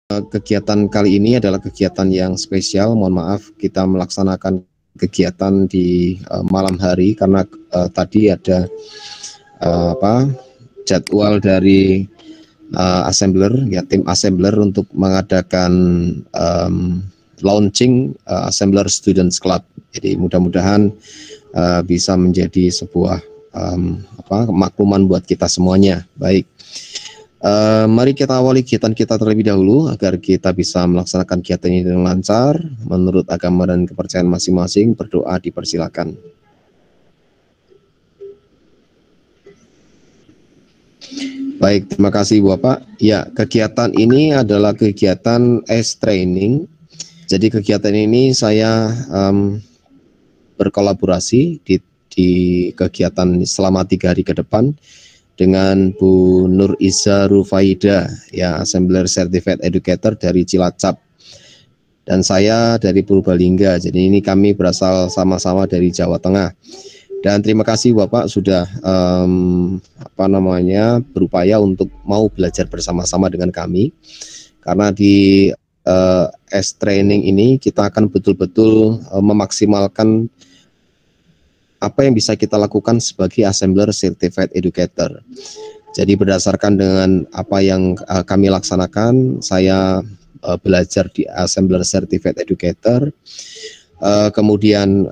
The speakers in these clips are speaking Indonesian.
Kegiatan kali ini adalah kegiatan yang spesial. Mohon maaf, kita melaksanakan kegiatan di malam hari karena tadi ada jadwal dari assembler, ya tim assembler untuk mengadakan launching assembler Students Club. Jadi mudah-mudahan bisa menjadi sebuah kemakluman buat kita semuanya. Baik. Mari kita awali kegiatan kita terlebih dahulu agar kita bisa melaksanakan kegiatan ini dengan lancar menurut agama dan kepercayaan masing-masing. Berdoa dipersilakan. Baik, terima kasih Bapak. Ya, kegiatan ini adalah kegiatan training. Jadi kegiatan ini saya berkolaborasi di kegiatan selama 3 hari ke depan dengan Bu Nur Iza Rufaida, ya, Assembler Certified Educator dari Cilacap, dan saya dari Purbalingga. Jadi ini kami berasal sama-sama dari Jawa Tengah. Dan terima kasih Bapak sudah berupaya untuk mau belajar bersama-sama dengan kami. Karena di training ini kita akan betul-betul memaksimalkan apa yang bisa kita lakukan sebagai Assembler Certified Educator. Jadi berdasarkan dengan apa yang kami laksanakan, saya belajar di Assembler Certified Educator, kemudian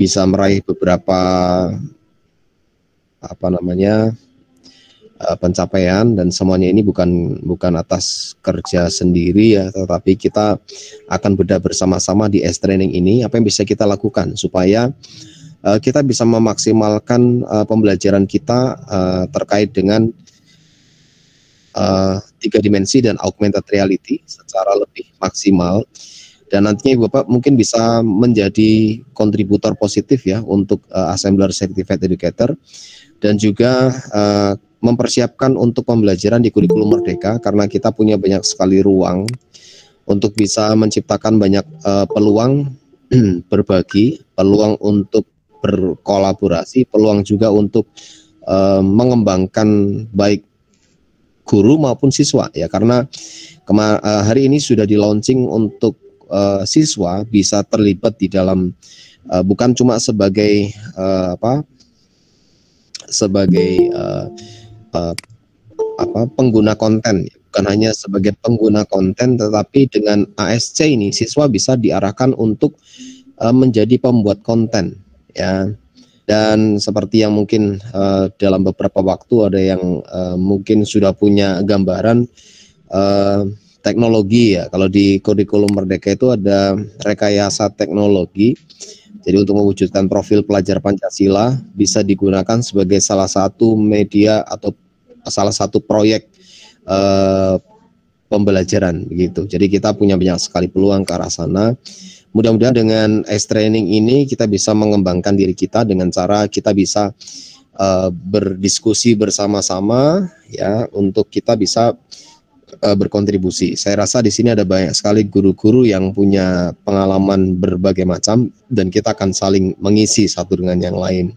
bisa meraih beberapa pencapaian, dan semuanya ini bukan atas kerja sendiri ya, tetapi kita akan bedah bersama-sama di training ini apa yang bisa kita lakukan supaya kita bisa memaksimalkan pembelajaran kita terkait dengan 3 dimensi dan augmented reality secara lebih maksimal, dan nantinya Bapak mungkin bisa menjadi kontributor positif ya untuk Assembler Certified Educator, dan juga mempersiapkan untuk pembelajaran di kurikulum Merdeka, karena kita punya banyak sekali ruang untuk bisa menciptakan banyak peluang berbagi, peluang untuk berkolaborasi, peluang juga untuk mengembangkan baik guru maupun siswa ya, karena hari ini sudah di launching untuk siswa bisa terlibat di dalam bukan cuma sebagai pengguna konten, bukan hanya sebagai pengguna konten, tetapi dengan ASC ini siswa bisa diarahkan untuk menjadi pembuat konten ya. Dan seperti yang mungkin dalam beberapa waktu ada yang mungkin sudah punya gambaran teknologi ya, kalau di kurikulum Merdeka itu ada rekayasa teknologi. Jadi untuk mewujudkan profil pelajar Pancasila bisa digunakan sebagai salah satu media atau salah satu proyek pembelajaran begitu. Jadi kita punya banyak sekali peluang ke arah sana. Mudah-mudahan dengan training ini kita bisa mengembangkan diri kita dengan cara kita bisa berdiskusi bersama-sama ya, untuk kita bisa berkontribusi. Saya rasa di sini ada banyak sekali guru-guru yang punya pengalaman berbagai macam, dan kita akan saling mengisi satu dengan yang lain.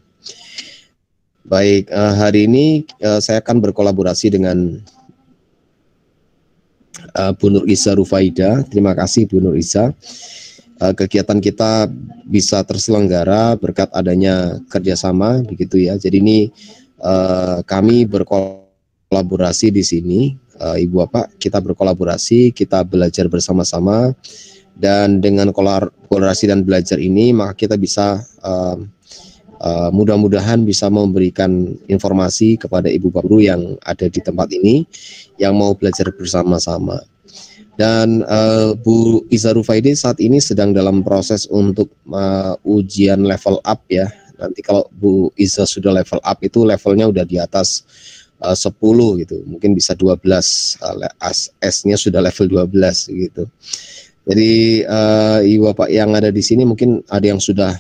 Baik, hari ini saya akan berkolaborasi dengan Bu Nur Iza Rufaida. Terima kasih Bu Nur Iza. Kegiatan kita bisa terselenggara berkat adanya kerjasama begitu ya. Jadi ini kami berkolaborasi di sini, Ibu Bapak, kita berkolaborasi, kita belajar bersama-sama, dan dengan kolaborasi dan belajar ini maka kita bisa mudah-mudahan bisa memberikan informasi kepada Ibu Bapak guru yang ada di tempat ini yang mau belajar bersama-sama. Dan Bu Iza Rufaida saat ini sedang dalam proses untuk ujian level up ya. Nanti kalau Bu Iza sudah level up itu levelnya udah di atas 10 gitu, mungkin bisa 12, S-nya sudah level 12 gitu. Jadi Ibu Bapak yang ada di sini mungkin ada yang sudah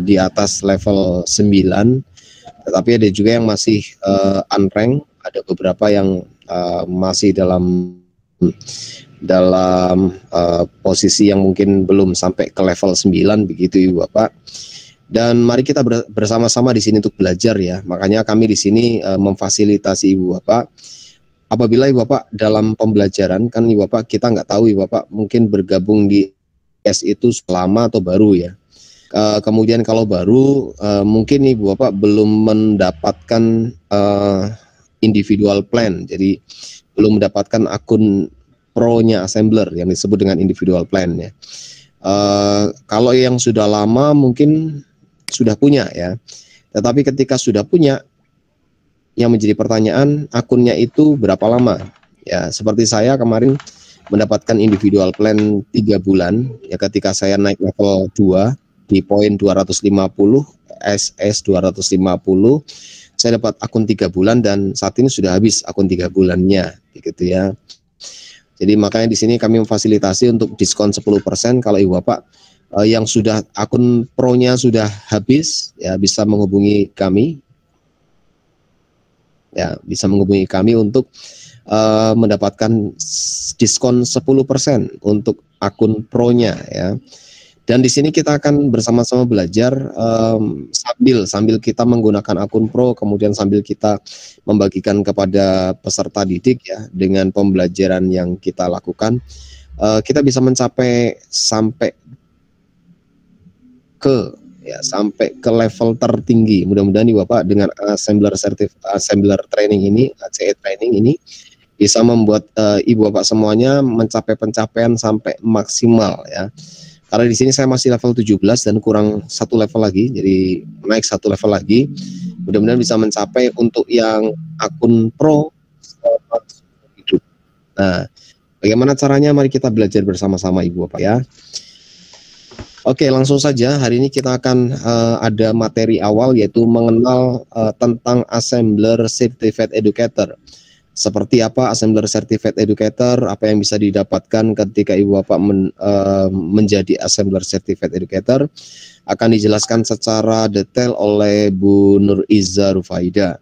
di atas level 9, tetapi ada juga yang masih unrank, ada beberapa yang masih dalam posisi yang mungkin belum sampai ke level 9 begitu Ibu Bapak. Dan mari kita bersama-sama di sini untuk belajar ya. Makanya kami di sini memfasilitasi Ibu Bapak apabila Ibu Bapak dalam pembelajaran kan Ibu Bapak kita nggak tahu Ibu Bapak mungkin bergabung di S itu lama atau baru ya. Kemudian kalau baru mungkin Ibu Bapak belum mendapatkan individual plan, jadi belum mendapatkan akun pro-nya assembler yang disebut dengan individual plan ya. Kalau yang sudah lama mungkin sudah punya ya, tetapi ketika sudah punya yang menjadi pertanyaan akunnya itu berapa lama ya, seperti saya kemarin mendapatkan individual plan 3 bulan ya, ketika saya naik level 2 di poin 250 SS 250 saya dapat akun 3 bulan dan saat ini sudah habis akun 3 bulannya gitu ya. Jadi makanya di sini kami memfasilitasi untuk diskon 10% kalau Ibu Bapak yang sudah akun pro-nya sudah habis ya bisa menghubungi kami ya, bisa menghubungi kami untuk mendapatkan diskon 10% untuk akun pro-nya ya. Dan di sini kita akan bersama-sama belajar sambil kita menggunakan akun pro, kemudian sambil kita membagikan kepada peserta didik ya dengan pembelajaran yang kita lakukan, kita bisa mencapai sampai sampai ke level tertinggi. Mudah-mudahan nih Bapak dengan assembler training ini, ACE training ini bisa membuat Ibu Bapak semuanya mencapai pencapaian sampai maksimal ya. Karena di sini saya masih level 17 dan kurang satu level lagi, jadi naik satu level lagi. Mudah-mudahan bisa mencapai untuk yang akun pro hidup. Nah, bagaimana caranya? Mari kita belajar bersama-sama Ibu Bapak ya. Oke, langsung saja. Hari ini kita akan ada materi awal yaitu mengenal tentang Assembler Certified Educator. Seperti apa Assembler Certified Educator, apa yang bisa didapatkan ketika Ibu Bapak menjadi Assembler Certified Educator, akan dijelaskan secara detail oleh Bu Nur Iza Rufaida.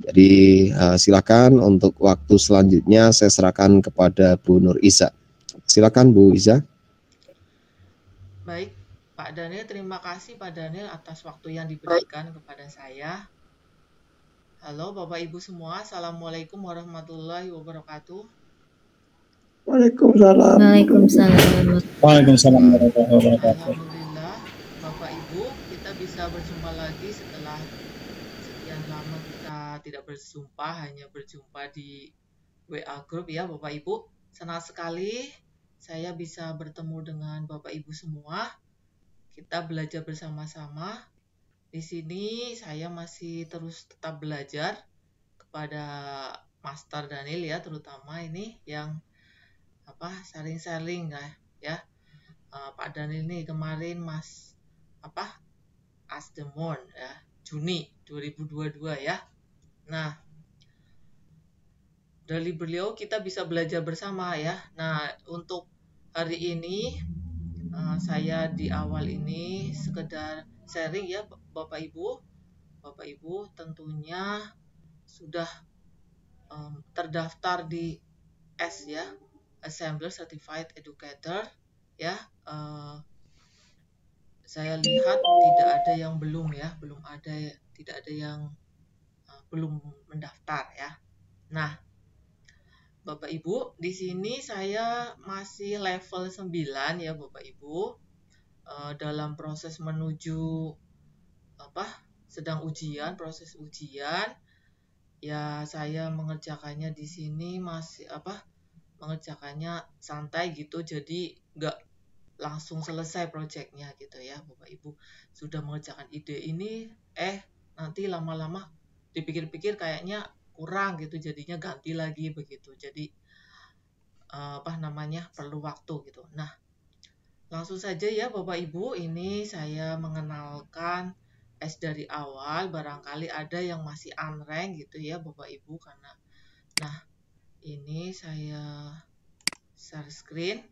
Jadi silakan untuk waktu selanjutnya saya serahkan kepada Bu Nur Iza. Silakan Bu Iza. Baik, Pak Daniel, terima kasih Pak Daniel atas waktu yang diberikan kepada saya. Halo Bapak Ibu semua, Assalamualaikum warahmatullahi wabarakatuh. Waalaikumsalam. Waalaikumsalam warahmatullahi wabarakatuh. Alhamdulillah, Bapak Ibu, kita bisa berjumpa lagi setelah sekian lama kita tidak berjumpa, hanya berjumpa di WA Group ya Bapak Ibu. Senang sekali saya bisa bertemu dengan Bapak Ibu semua. Kita belajar bersama-sama. Di sini saya masih terus tetap belajar kepada Master Daniel ya, terutama ini yang sharing-sharing ya. Pak Daniel ini kemarin Asdemon ya, Juni 2022 ya. Nah, dari beliau kita bisa belajar bersama ya. Nah, untuk hari ini saya di awal ini sekedar sharing ya Bapak Ibu. Bapak Ibu tentunya sudah terdaftar di S ya, Assembler Certified Educator ya. Saya lihat tidak ada yang belum ya, tidak ada yang belum mendaftar ya. Nah, Bapak Ibu, di sini saya masih level 9 ya Bapak Ibu. Dalam proses menuju sedang ujian, proses ujian. Ya, saya mengerjakannya di sini masih mengerjakannya santai gitu, jadi nggak langsung selesai proyeknya gitu ya Bapak Ibu. Sudah mengerjakan ide ini, nanti lama-lama dipikir-pikir kayaknya kurang gitu, jadinya ganti lagi begitu. Jadi perlu waktu gitu. Nah, langsung saja ya Bapak Ibu, ini saya mengenalkan S dari awal, barangkali ada yang masih unrank gitu ya Bapak Ibu, karena nah ini saya share screen.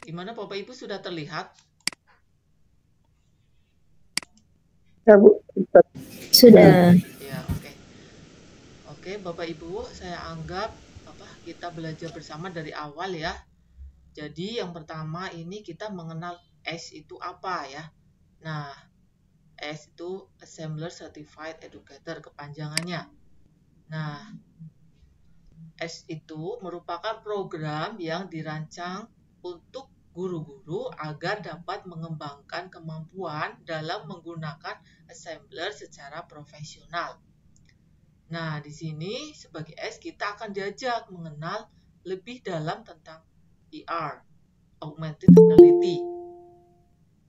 Gimana Bapak Ibu, sudah terlihat? Ya, Bu. Sudah. Ya, oke. Oke, Bapak Ibu, saya anggap kita belajar bersama dari awal ya. Jadi yang pertama ini kita mengenal ACE itu apa ya. Nah, ACE itu Assembler Certified Educator kepanjangannya. Nah, ACE itu merupakan program yang dirancang untuk guru-guru agar dapat mengembangkan kemampuan dalam menggunakan assembler secara profesional. Nah, di sini sebagai ACE kita akan diajak mengenal lebih dalam tentang ER, Augmented Reality,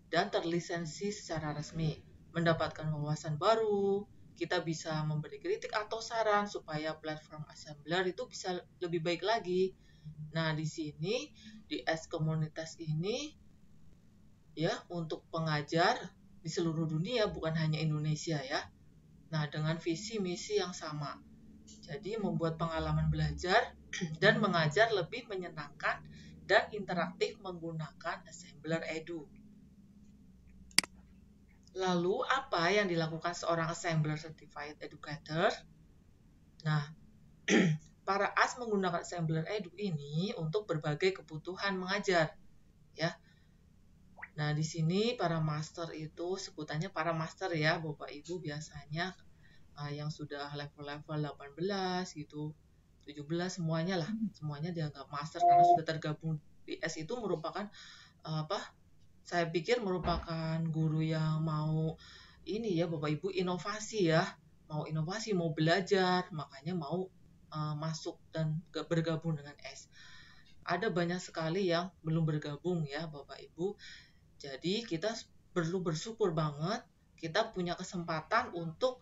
dan terlisensi secara resmi. Mendapatkan wawasan baru, kita bisa memberi kritik atau saran supaya platform assembler itu bisa lebih baik lagi. Nah, di sini di ACE komunitas ini ya untuk pengajar di seluruh dunia, bukan hanya Indonesia ya. Nah, dengan visi misi yang sama. Jadi membuat pengalaman belajar dan mengajar lebih menyenangkan dan interaktif menggunakan Assembler Edu. Lalu apa yang dilakukan seorang Assembler Certified Educator? Nah, para AS menggunakan Assembler Edu ini untuk berbagai kebutuhan mengajar, ya. Nah, di sini para master itu sebutannya para master ya, Bapak Ibu biasanya yang sudah level-level 18 gitu, 17 semuanya lah, semuanya dianggap master karena sudah tergabung di AS itu merupakan saya pikir merupakan guru yang mau ini ya Bapak Ibu inovasi ya, mau inovasi, mau belajar, makanya mau masuk dan bergabung dengan AS. Ada banyak sekali yang belum bergabung ya Bapak Ibu. Jadi kita perlu bersyukur banget kita punya kesempatan untuk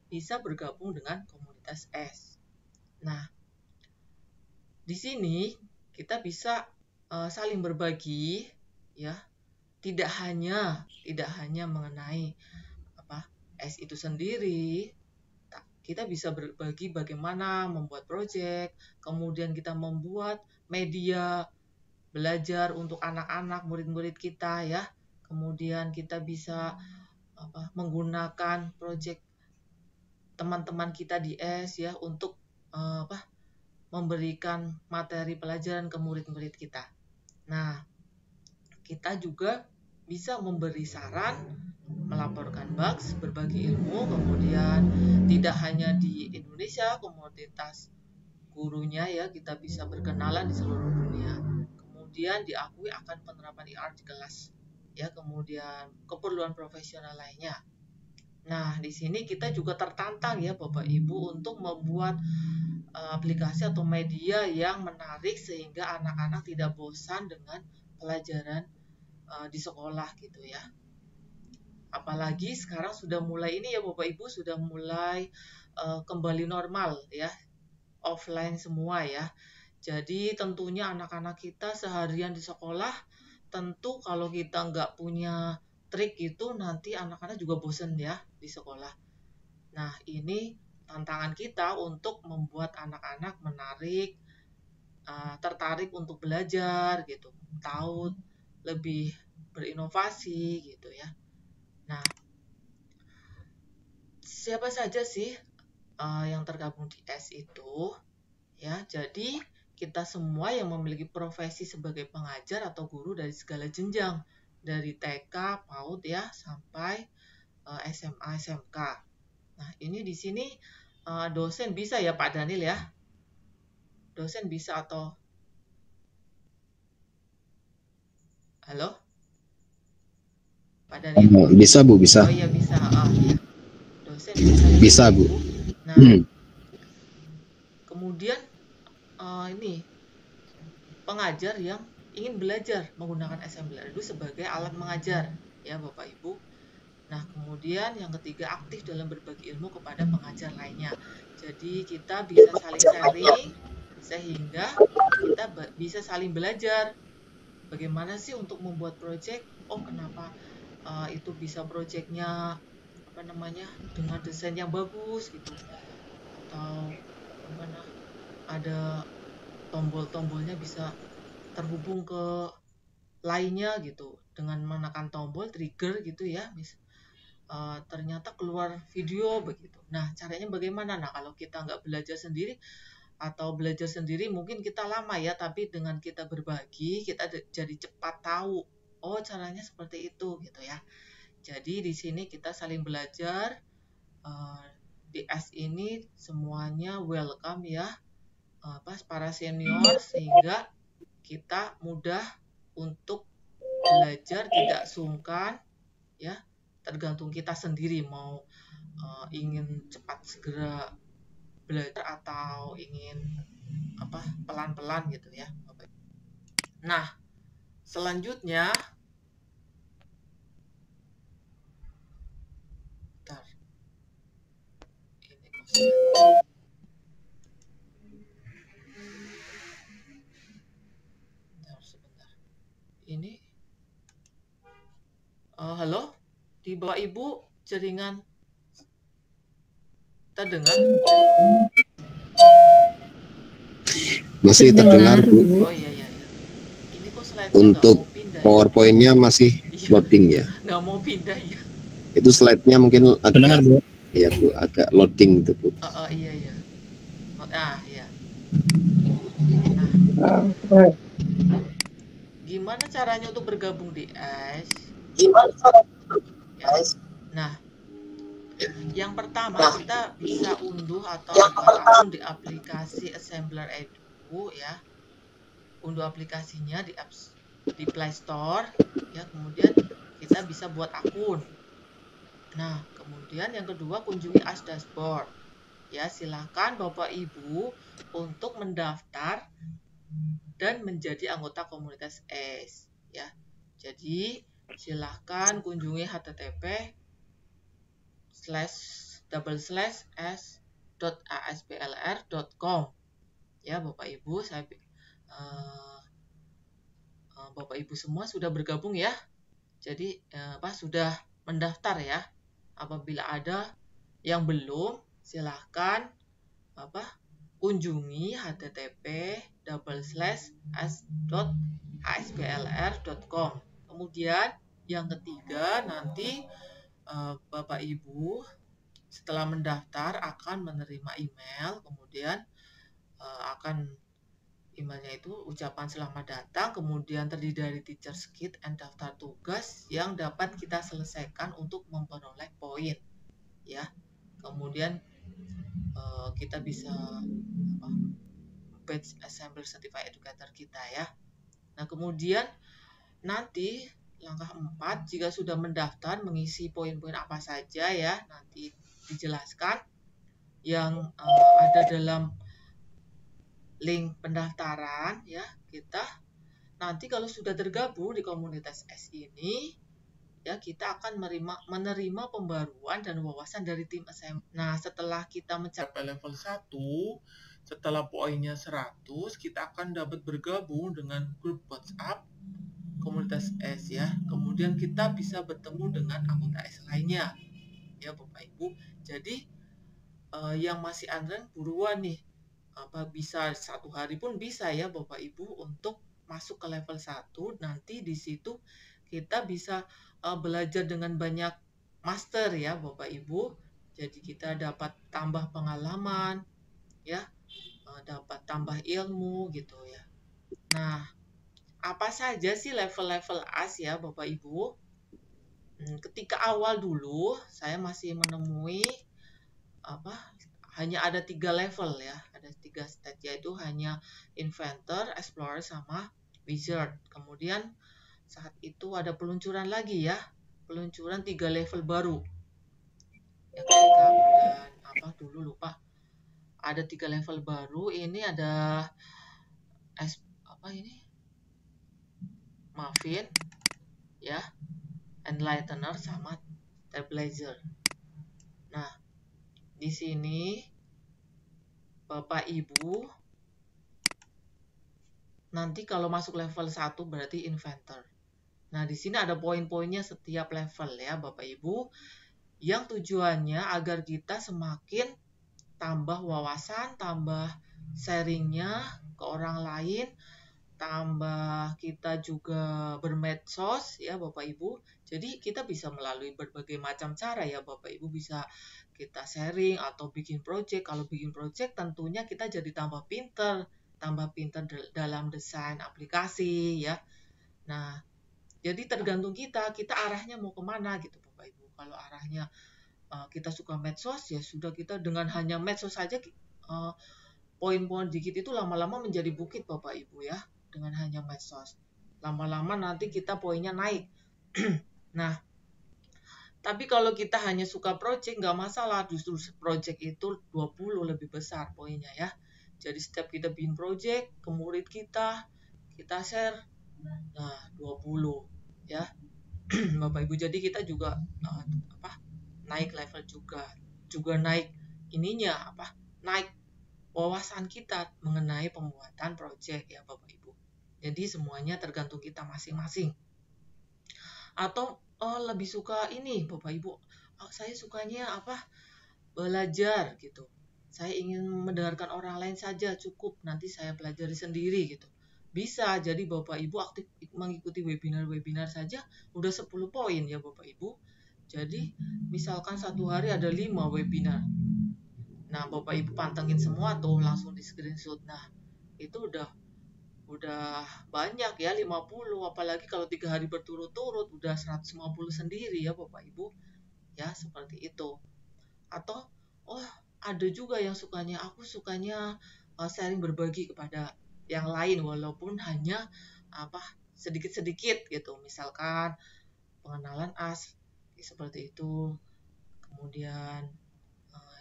bisa bergabung dengan komunitas AS. Nah, di sini kita bisa saling berbagi ya. Tidak hanya mengenai ACE itu sendiri, kita bisa berbagi bagaimana membuat proyek, kemudian kita membuat media belajar untuk anak-anak, murid-murid kita ya. Kemudian kita bisa menggunakan proyek teman-teman kita di ACE ya untuk memberikan materi pelajaran ke murid-murid kita. Nah, kita juga bisa memberi saran, melaporkan bugs, berbagi ilmu, kemudian tidak hanya di Indonesia, komunitas gurunya ya, kita bisa berkenalan di seluruh dunia. Kemudian diakui akan penerapan ER di kelas, ya, kemudian keperluan profesional lainnya. Nah, di sini kita juga tertantang ya Bapak Ibu untuk membuat aplikasi atau media yang menarik sehingga anak-anak tidak bosan dengan pelajaran di sekolah gitu ya. Apalagi sekarang sudah mulai ini ya Bapak Ibu, sudah mulai kembali normal ya, offline semua ya. Jadi tentunya anak-anak kita seharian di sekolah, tentu kalau kita nggak punya trik itu nanti anak-anak juga bosen ya di sekolah. Nah, ini tantangan kita untuk membuat anak-anak menarik, tertarik untuk belajar gitu, tahu lebih berinovasi gitu ya. Nah, siapa saja sih yang tergabung di ACE itu? Ya, jadi kita semua yang memiliki profesi sebagai pengajar atau guru dari segala jenjang, dari TK, PAUD ya, sampai SMA, SMK. Nah, ini di sini dosen bisa ya Pak Daniel ya? Dosen bisa atau halo? Pak Daniel? Bisa Bu, bisa. Oh iya bisa, ya. Dosen bisa Bu. Nah, kemudian ini pengajar yang ingin belajar menggunakan Assembler Edu sebagai alat mengajar ya Bapak Ibu. Nah, kemudian yang ketiga aktif dalam berbagi ilmu kepada pengajar lainnya. Jadi kita bisa saling sharing sehingga kita bisa saling belajar. Bagaimana sih untuk membuat proyek? Oh, kenapa itu bisa proyeknya dengan desain yang bagus gitu, atau ada tombol-tombolnya bisa terhubung ke lainnya gitu dengan menekan tombol trigger gitu ya, ternyata keluar video begitu. Nah, caranya bagaimana? Nah, kalau kita nggak belajar sendiri atau belajar sendiri mungkin kita lama ya, tapi dengan kita berbagi kita jadi cepat tahu. Oh, caranya seperti itu gitu ya. Jadi di sini kita saling belajar. Di S ini semuanya welcome ya, para senior, sehingga kita mudah untuk belajar, tidak sungkan ya. Tergantung kita sendiri mau ingin cepat segera belajar atau ingin pelan-pelan gitu ya. Nah, selanjutnya sebentar. Ini halo, di bawah Ibu jaringan terdengar? Masih terdengar, Bu. Oh iya. Ini kok slide-nya Untuk nggak mau pindah ya? PowerPoint-nya masih loading ya. Nggak mau pindah ya? Itu slide-nya mungkin Terdengar, Bu. ya Bu, agak loading itu Bu. Iya. Iya. Oh, Gimana caranya untuk bergabung di S? Nah, yang pertama kita bisa unduh atau buat akun di aplikasi Assembler Edu ya. Unduh aplikasinya di Play Store ya. Kemudian kita bisa buat akun. Nah, kemudian yang kedua kunjungi AS Dashboard. Ya, silakan Bapak Ibu untuk mendaftar dan menjadi anggota komunitas S ya. Jadi silakan kunjungi http://s.asplr.com ya Bapak Ibu. Bapak Ibu semua sudah bergabung ya. Jadi sudah mendaftar ya. Apabila ada yang belum, silahkan kunjungi http://s.asplr.com. Kemudian yang ketiga, nanti Bapak Ibu setelah mendaftar akan menerima email, kemudian akan emailnya itu ucapan selamat datang, kemudian terdiri dari teacher's kit and daftar tugas yang dapat kita selesaikan untuk memperoleh poin ya. Kemudian kita bisa badge Assembler Certified Educator kita ya. Nah, kemudian nanti langkah 4, jika sudah mendaftar, mengisi poin-poin apa saja ya, nanti dijelaskan yang ada dalam link pendaftaran ya. Kita nanti kalau sudah tergabung di komunitas S ini ya, kita akan menerima pembaruan dan wawasan dari tim SM. Nah, setelah kita mencapai level 1, setelah poinnya 100, kita akan dapat bergabung dengan grup WhatsApp komunitas S ya. Kemudian kita bisa bertemu dengan anggota S lainnya ya Bapak Ibu. Jadi yang masih antrean buruan nih. Bisa 1 hari pun bisa ya Bapak Ibu untuk masuk ke level 1. Nanti di situ kita bisa belajar dengan banyak master ya Bapak Ibu. Jadi kita dapat tambah pengalaman ya, dapat tambah ilmu gitu ya. Nah, apa saja sih level-level AS ya Bapak Ibu? Ketika awal dulu saya masih menemui hanya ada 3 level ya, ada 3 stage, yaitu hanya Inventor, Explorer, sama Wizard. Kemudian saat itu ada peluncuran lagi ya, peluncuran 3 level baru ya, ketika bulan dulu lupa. Ada 3 level baru, ini ada Muffin ya, Enlightener, sama Trailblazer. Nah, di sini Bapak Ibu nanti kalau masuk level 1 berarti Inventor. Nah, di sini ada poin-poinnya setiap level ya Bapak Ibu, yang tujuannya agar kita semakin tambah wawasan, tambah sharingnya ke orang lain, tambah kita juga bermedsos ya Bapak Ibu. Jadi kita bisa melalui berbagai macam cara ya Bapak Ibu, bisa kita sharing atau bikin project. Kalau bikin project tentunya kita jadi tambah pinter dalam desain aplikasi ya. Nah, jadi tergantung kita arahnya mau kemana gitu Bapak Ibu. Kalau arahnya kita suka medsos, ya sudah, kita dengan hanya medsos saja poin-poin dikit itu lama-lama menjadi bukit Bapak Ibu ya, dengan hanya medsos. Lama-lama nanti kita poinnya naik. Nah, tapi kalau kita hanya suka project nggak masalah, justru project itu 20 lebih besar poinnya ya. Jadi setiap kita bikin project ke murid kita share, nah 20 ya Bapak Ibu. Jadi kita juga naik level juga naik naik wawasan kita mengenai pembuatan project ya Bapak Ibu. Jadi semuanya tergantung kita masing-masing. Atau lebih suka ini Bapak Ibu, saya sukanya belajar gitu. Saya ingin mendengarkan orang lain saja cukup, nanti saya pelajari sendiri gitu. Bisa, jadi Bapak Ibu aktif mengikuti webinar-webinar saja udah 10 poin ya Bapak Ibu. Jadi misalkan satu hari ada 5 webinar. Nah, Bapak Ibu pantengin semua tuh, langsung di screenshot. Nah, itu udah banyak ya, 50, apalagi kalau 3 hari berturut-turut udah 150 sendiri ya Bapak Ibu. Ya, seperti itu. Atau ada juga yang aku sukanya sharing, berbagi kepada yang lain walaupun hanya sedikit-sedikit gitu. Misalkan pengenalan seperti itu. Kemudian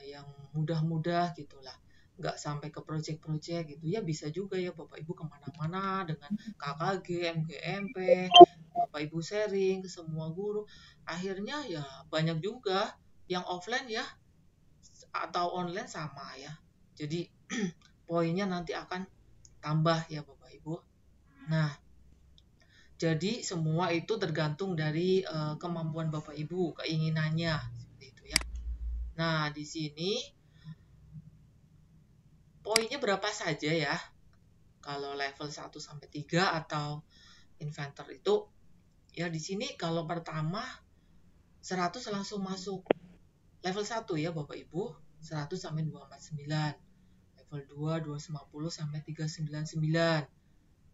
yang mudah-mudah gitulah, nggak sampai ke project-project gitu ya. Bisa juga ya Bapak Ibu kemana-mana dengan KKG, MGMP, Bapak Ibu sharing ke semua guru. Akhirnya ya banyak juga yang offline ya atau online sama ya. Jadi poinnya nanti akan tambah ya Bapak Ibu. Nah, jadi semua itu tergantung dari kemampuan Bapak Ibu, keinginannya seperti itu ya. Nah, di sini poinnya berapa saja ya? Kalau level 1 sampai 3 atau inventor itu ya, di sini kalau pertama 100 langsung masuk level 1 ya Bapak Ibu, 100 sampai 249. Level 2 250 sampai 399.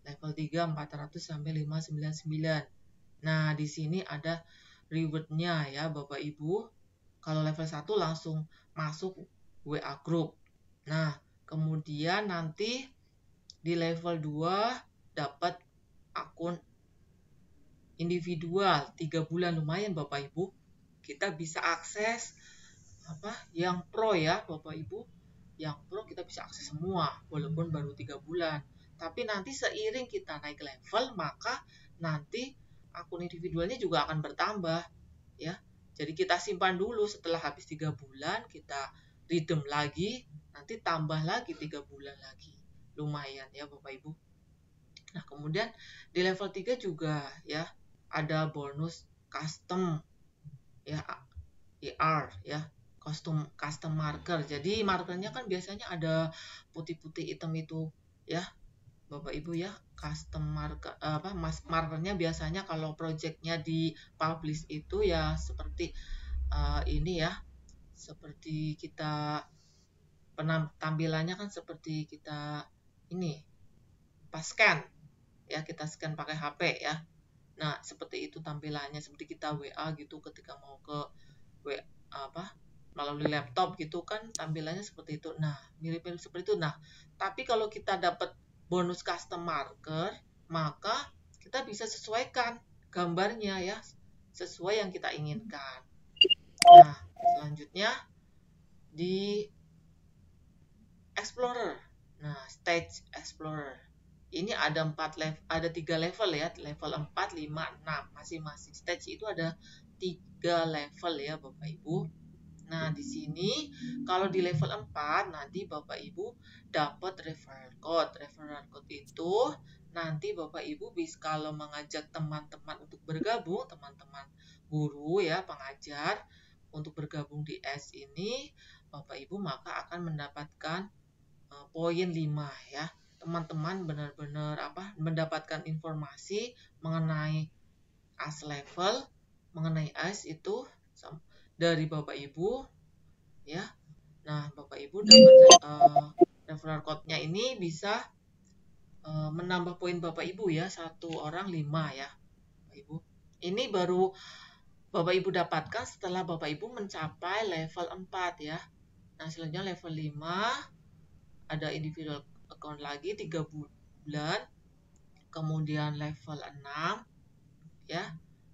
Level 3 400 sampai 599. Nah, di sini ada reward-nya ya Bapak Ibu. Kalau level 1 langsung masuk WA group. Nah, kemudian nanti di level 2 dapat akun individual 3 bulan, lumayan Bapak Ibu. Kita bisa akses yang pro ya Bapak Ibu. Yang pro kita bisa akses semua walaupun baru 3 bulan. Tapi nanti seiring kita naik level, maka nanti akun individualnya juga akan bertambah ya. Jadi kita simpan dulu, setelah habis 3 bulan kita redeem lagi, nanti tambah lagi 3 bulan lagi. Lumayan ya Bapak Ibu. Nah, kemudian di level 3 juga ya ada bonus custom ya, IR ya, custom marker. Jadi markernya kan biasanya ada putih-putih hitam itu ya Bapak Ibu ya. Custom marker markernya biasanya kalau projectnya di publish itu ya seperti ini ya, seperti kita tampilannya kan seperti kita ini pas scan ya, kita scan pakai HP ya. Nah, seperti itu tampilannya, seperti kita WA gitu ketika mau ke melalui laptop gitu kan tampilannya seperti itu. Nah, mirip-mirip seperti itu. Nah, tapi kalau kita dapat bonus custom marker, maka kita bisa sesuaikan gambarnya ya, sesuai yang kita inginkan. Nah, selanjutnya di Explorer. Nah, Stage Explorer. Ini ada 3 level ya, level 4, 5, 6. Masing-masing stage itu ada 3 level ya Bapak Ibu. Nah, di sini kalau di level 4 nanti Bapak Ibu dapat referral code. Referral code itu nanti Bapak Ibu bisa kalau mengajak teman-teman untuk bergabung, teman-teman guru ya, pengajar untuk bergabung di S ini, Bapak Ibu maka akan mendapatkan poin 5 ya. Teman-teman benar-benar mendapatkan informasi mengenai AS level, mengenai AS itu dari Bapak Ibu ya. Nah, Bapak Ibu dapat referral code-nya ini bisa menambah poin Bapak Ibu ya, 1 orang 5 ya Bapak Ibu. Ini baru Bapak Ibu dapatkan setelah Bapak Ibu mencapai level 4 ya. Nah, selanjutnya level 5 ada individual account lagi 3 bulan. Kemudian level 6 ya,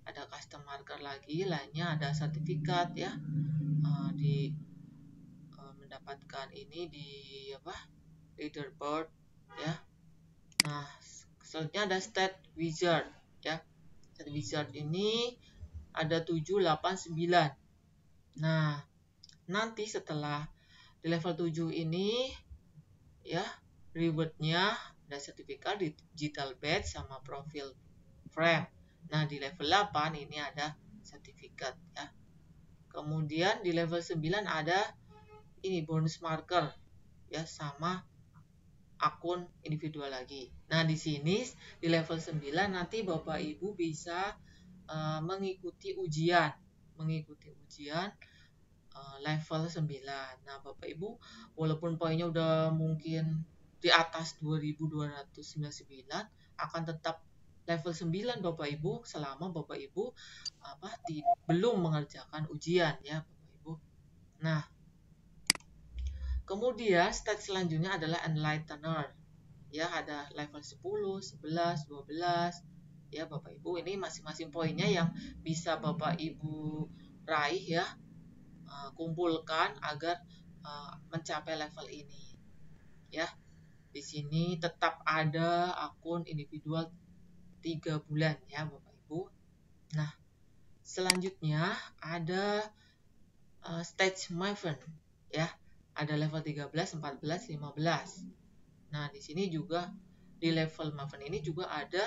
ada custom marker lagi, lainnya ada sertifikat ya. Mendapatkan ini di leaderboard ya. Nah, selanjutnya ada stat wizard ya. Stat wizard ini ada 7, 8, 9. Nah, nanti setelah di level 7 ini ya, rewardnya ada sertifikat, digital badge sama profile frame. Nah, di level 8 ini ada sertifikat ya. Kemudian di level 9 ada ini bonus marker ya, sama akun individual lagi. Nah, di sini di level 9 nanti Bapak Ibu bisa mengikuti ujian level 9. Nah, Bapak Ibu walaupun poinnya udah mungkin di atas 2299 akan tetap level 9 Bapak Ibu selama Bapak Ibu belum mengerjakan ujian ya Bapak Ibu. Nah, kemudian stage selanjutnya adalah enlightener. Ya, ada level 10, 11, 12 ya Bapak Ibu. Ini masing-masing poinnya yang bisa Bapak Ibu raih ya, kumpulkan agar mencapai level ini. Ya. Di sini tetap ada akun individual 3 bulan ya Bapak Ibu. Nah, selanjutnya ada stage Maven ya. Ada level 13, 14, 15. Nah, di sini juga di level Maven ini juga ada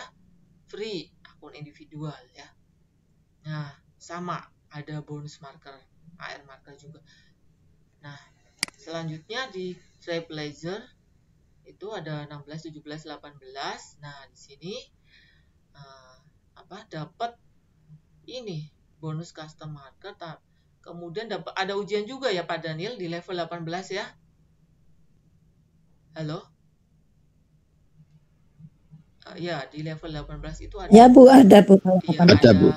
free akun individual ya. Nah, sama ada bonus marker, AR marker juga. Nah, selanjutnya di Trailblazer itu ada 16, 17, 18. Nah, di sini dapat ini bonus custom marker. Kemudian dapat ada ujian juga ya Pak Daniel di level 18 ya. Halo? Ya, di level 18 itu ada. Ya Bu, ada Bu. Iya, Ada, Bu.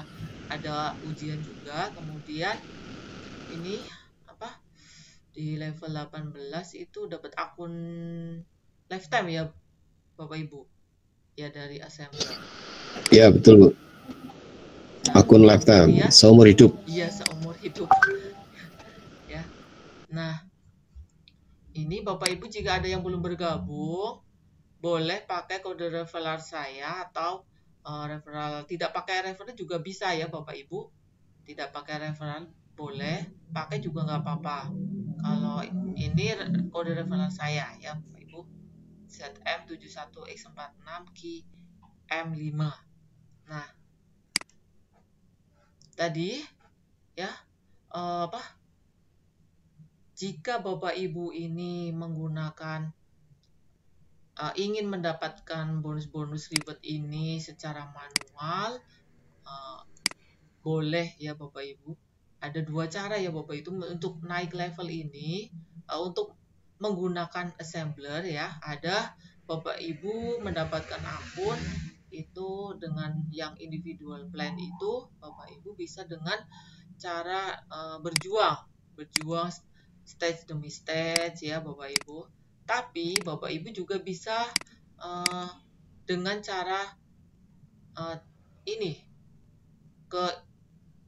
Ada ujian juga. Kemudian ini di level 18 itu dapat akun lifetime ya Bapak Ibu. Ya, dari assembler. Ya, betul, Bu. Akun lifetime, seumur hidup. Iya, seumur hidup. Ya. Nah, ini Bapak Ibu jika ada yang belum bergabung, boleh pakai kode referral saya atau referral tidak pakai referral juga bisa ya Bapak Ibu. Tidak pakai referral boleh, pakai juga nggak apa-apa. Kalau ini kode referral saya ya Bapak Ibu, ZM71X46KI M5. Nah, tadi ya jika Bapak Ibu ini menggunakan ingin mendapatkan bonus-bonus reward ini secara manual, boleh ya Bapak Ibu. Ada 2 cara ya Bapak Ibu untuk naik level ini. Untuk menggunakan assembler ya, ada Bapak Ibu mendapatkan akun itu dengan yang individual plan itu, Bapak Ibu bisa dengan cara berjuang stage demi stage ya Bapak Ibu. Tapi Bapak Ibu juga bisa dengan cara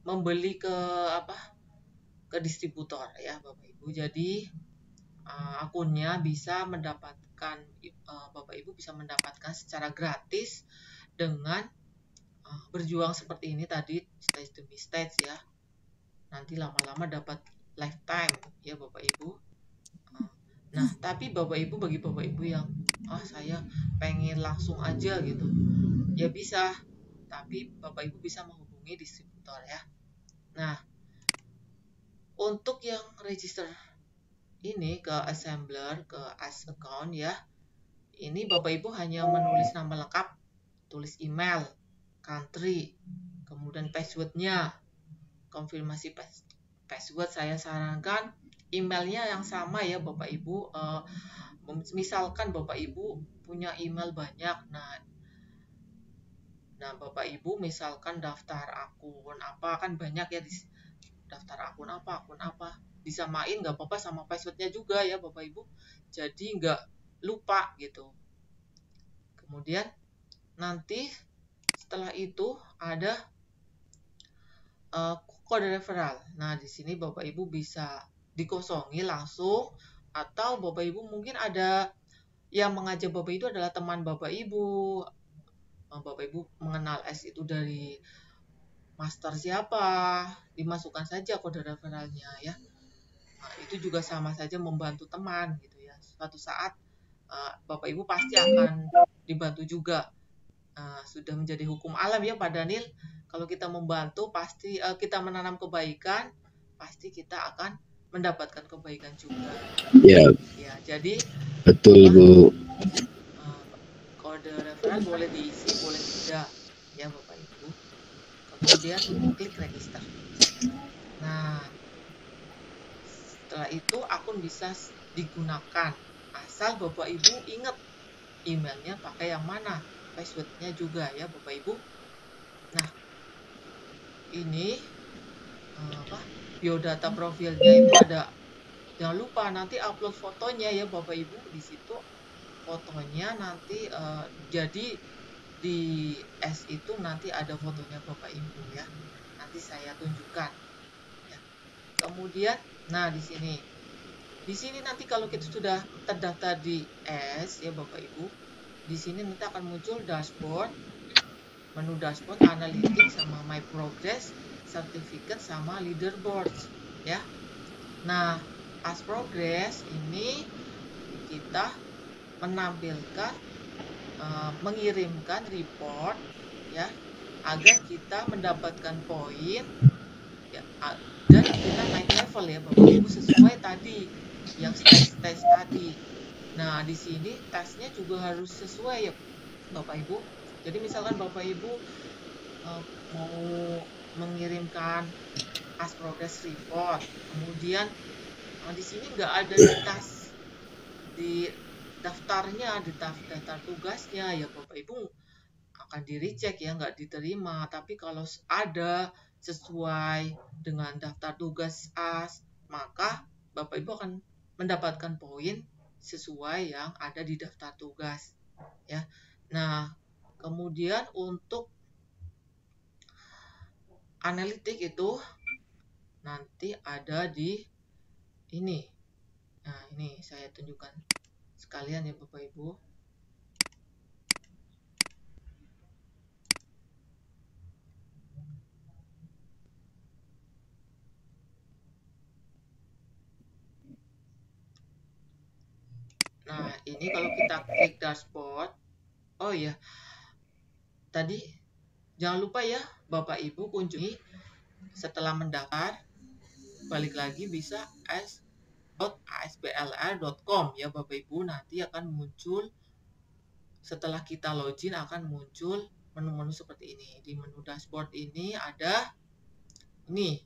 membeli ke distributor ya Bapak Ibu. Jadi akunnya bisa mendapatkan Bapak Ibu bisa mendapatkan secara gratis dengan berjuang seperti ini tadi stage demi stage ya. Nanti lama-lama dapat lifetime ya Bapak Ibu. Nah, tapi bagi Bapak Ibu yang saya pengen langsung aja gitu, ya bisa. Tapi Bapak Ibu bisa menghubungi distributor ya. Nah, untuk yang register ini ke assembler, ke AS account ya, ini Bapak Ibu hanya menulis nama lengkap, tulis email, country, kemudian passwordnya, konfirmasi password, saya sarankan emailnya yang sama ya Bapak Ibu. Misalkan Bapak Ibu punya email banyak, nah Bapak Ibu misalkan daftar akun apa, kan banyak ya, daftar akun apa, disamain nggak apa-apa sama passwordnya juga ya Bapak Ibu, jadi nggak lupa gitu. Kemudian nanti setelah itu ada kode referral. Nah, di sini Bapak Ibu bisa dikosongi langsung, atau Bapak Ibu mungkin ada yang mengajak Bapak Ibu adalah teman Bapak Ibu. Bapak Ibu mengenal S itu dari master siapa, dimasukkan saja kode referralnya ya. Nah, itu juga sama saja membantu teman gitu ya. Suatu saat Bapak Ibu pasti akan dibantu juga. Sudah menjadi hukum alam ya Pak Daniel. Kalau kita membantu, pasti kita menanam kebaikan, pasti kita akan mendapatkan kebaikan juga. Ya. Ya, jadi Betul Bu. Kode referral boleh diisi, boleh tidak ya Bapak Ibu. Kemudian klik register. Nah, setelah itu akun bisa digunakan, asal Bapak Ibu ingat emailnya pakai yang mana, passwordnya juga ya Bapak Ibu. Nah, ini biodata profilnya itu ada, jangan lupa nanti upload fotonya ya Bapak Ibu. Di situ fotonya nanti jadi di S itu nanti ada fotonya Bapak Ibu ya, nanti saya tunjukkan ya. Kemudian nah di sini nanti kalau kita sudah terdaftar di S ya Bapak Ibu, di sini nanti akan muncul dashboard, menu dashboard, analytics, sama my progress, certificate, sama leaderboards ya. Nah, as progress ini kita menampilkan mengirimkan report ya, agar kita mendapatkan poin ya, dan kita naik level ya Bapak Ibu sesuai tadi yang tes tadi. Nah, di sini tesnya juga harus sesuai ya Bapak Ibu. Jadi misalkan Bapak Ibu mau mengirimkan as progress report, kemudian di sini nggak ada di tes di daftarnya, di daftar tugasnya ya Bapak Ibu akan di reject ya, nggak diterima. Tapi kalau ada sesuai dengan daftar tugas AS, maka Bapak Ibu akan mendapatkan poin sesuai yang ada di daftar tugas ya. Nah, kemudian untuk analitik itu nanti ada di ini. Nah, ini saya tunjukkan sekalian ya Bapak Ibu. Nah, ini kalau kita klik dashboard, oh ya, tadi jangan lupa ya Bapak Ibu kunjungi setelah mendaftar, balik lagi bisa s.asplr.com ya Bapak Ibu, nanti akan muncul setelah kita login akan muncul menu-menu seperti ini. Di menu dashboard ini ada ini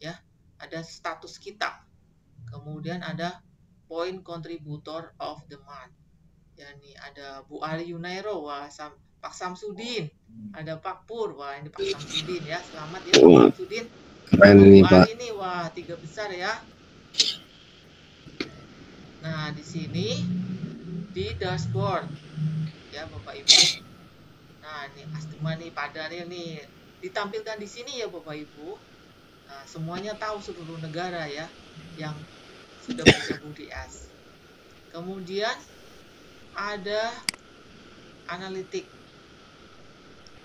ya, ada status kita, kemudian ada point contributor of the month ya, nih ada Bu Ari Yunairo, wah Pak Samsudin, ada Pak Pur, wah ini Pak Samsudin ya, selamat ya Pak Samsudin. Keren Bu ini Pak. Ari ini, wah 3 besar ya. Nah, di sini di dashboard ya Bapak Ibu. Nah, ini Astema nih, Padanya nih ditampilkan di sini ya Bapak Ibu. Nah, semuanya tahu seluruh negara ya yang sudah bergabung di S. Kemudian ada analitik.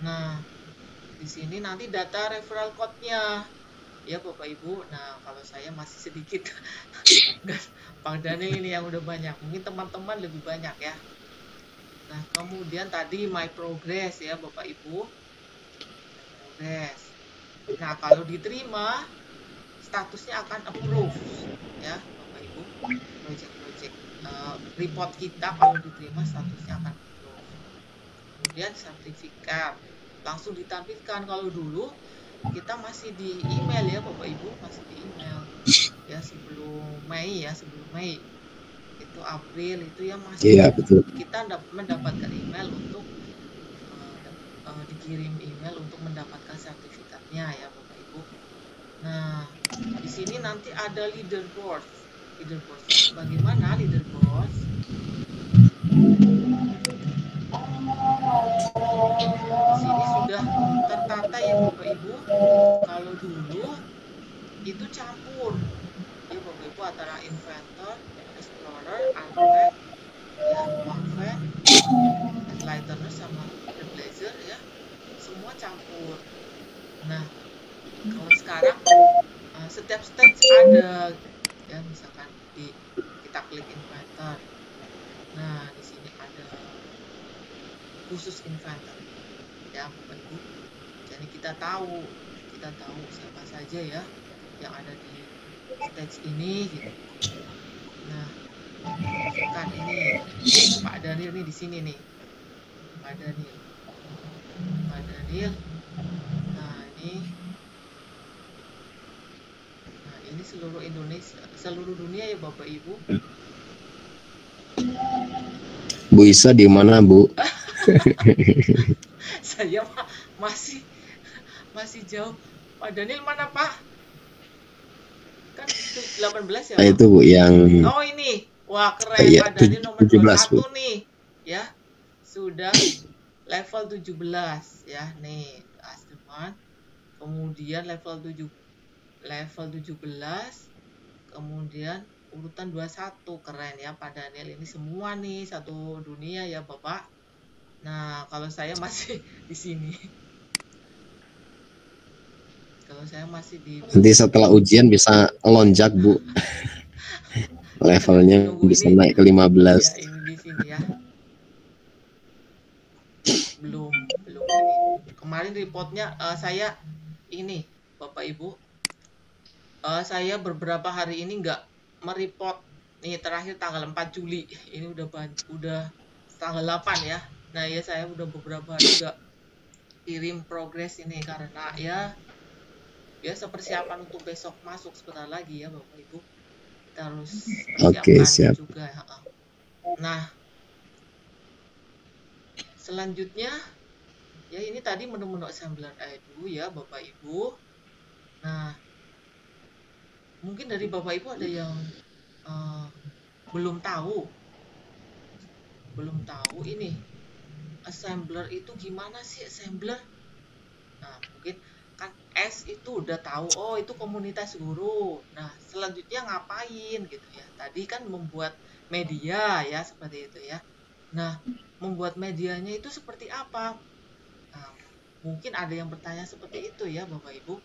Nah, di sini nanti data referral code-nya ya Bapak Ibu. Nah, kalau saya masih sedikit, Pak Dani ini yang udah banyak, mungkin teman-teman lebih banyak ya. Nah, kemudian tadi my progress ya Bapak Ibu. Progress. Nah, kalau diterima, statusnya akan approve ya Bapak Ibu. Project report kita kalau diterima statusnya akan approve. Kemudian sertifikat langsung ditampilkan. Kalau dulu kita masih di email ya Bapak Ibu, masih di email ya sebelum Mei itu April itu ya masih Iya, betul. kita mendapatkan email untuk dikirim email untuk mendapatkan sertifikatnya ya Bapak Ibu. Nah, di sini nanti ada leaderboard. Bagaimana leaderboard? Di sini sudah tertata ya Bapak Ibu. Kalau dulu itu campur ya Bapak Ibu antara inventor, explorer, architect, ya, wangfen, enlightener sama trailblazer ya, semua campur. Nah, kalau sekarang setiap stage ada ya, misalkan kita klik inventor. Nah, di sini ada khusus inventor ya Bapak Ibu. Jadi kita tahu siapa saja ya yang ada di stage ini gitu. Nah, misalkan ini Pak Daniel nih di sini nih. Pak Daniel. Nah, ini seluruh dunia ya Bapak Ibu. Bu Isa di mana, Bu? Saya masih jauh. Pak Daniel mana, Pak? Kan 18 ya, Nah, itu Bu yang oh ini. Wah, keren. ya, Pak Daniel nomor 17, 21 Bu. nih. Ya. Sudah level 17 ya. Nih, Asteman. Kemudian level 17. Kemudian urutan 21. Keren ya Pak Daniel, ini semua nih satu dunia ya Bapak. Nah, kalau saya masih di sini. Kalau saya masih di Nanti setelah ujian bisa lonjak, Bu. Levelnya bisa ini, naik ke 15. Ya, ini di sini ya. Belum ini. Kemarin reportnya saya ini Bapak Ibu. Saya beberapa hari ini nggak mereport. Nih terakhir tanggal 4 Juli. Ini udah tanggal 8 ya. Nah, ya saya udah beberapa hari nggak kirim progres ini karena ya biasa persiapan untuk besok masuk sebentar lagi ya Bapak Ibu. Kita harus persiapkan siap. juga. Nah, selanjutnya ya ini tadi menu-menu assembler Edu ya Bapak Ibu. Nah, mungkin dari Bapak Ibu ada yang belum tahu ini assembler itu gimana sih assembler. Nah, mungkin kan S itu udah tahu, oh itu komunitas guru. Nah, selanjutnya ngapain gitu ya. Tadi kan membuat media ya, seperti itu ya. Nah, membuat medianya itu seperti apa? Nah, mungkin ada yang bertanya seperti itu ya Bapak Ibu.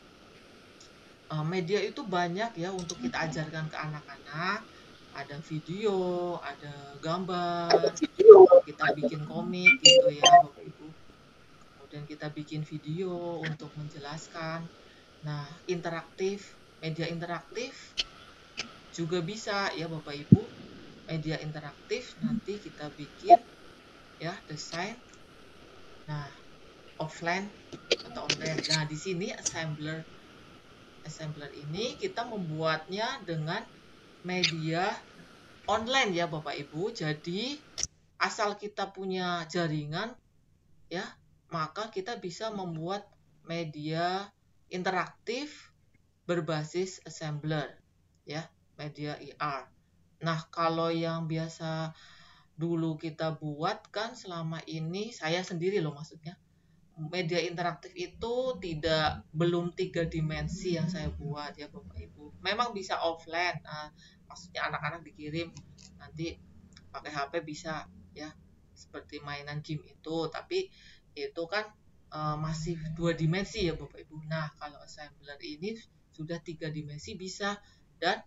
Media itu banyak ya untuk kita ajarkan ke anak-anak. Ada video, ada gambar, kita bikin komik gitu ya Bapak Ibu. Kemudian kita bikin video untuk menjelaskan. Nah, media interaktif juga bisa ya Bapak Ibu. Media interaktif nanti kita bikin ya, desain. Nah, offline atau online. Nah, di sini assembler ini kita membuatnya dengan media online ya Bapak Ibu. Jadi asal kita punya jaringan ya, maka kita bisa membuat media interaktif berbasis assembler ya, media IR. Nah, kalau yang biasa dulu kita buat kan selama ini, saya sendiri loh maksudnya, media interaktif itu belum 3 dimensi yang saya buat ya Bapak Ibu. Memang bisa offline, maksudnya anak-anak dikirim nanti pakai HP bisa ya, seperti mainan game itu, tapi itu kan masih 2 dimensi ya Bapak Ibu. Nah, kalau assembler ini sudah 3 dimensi bisa, dan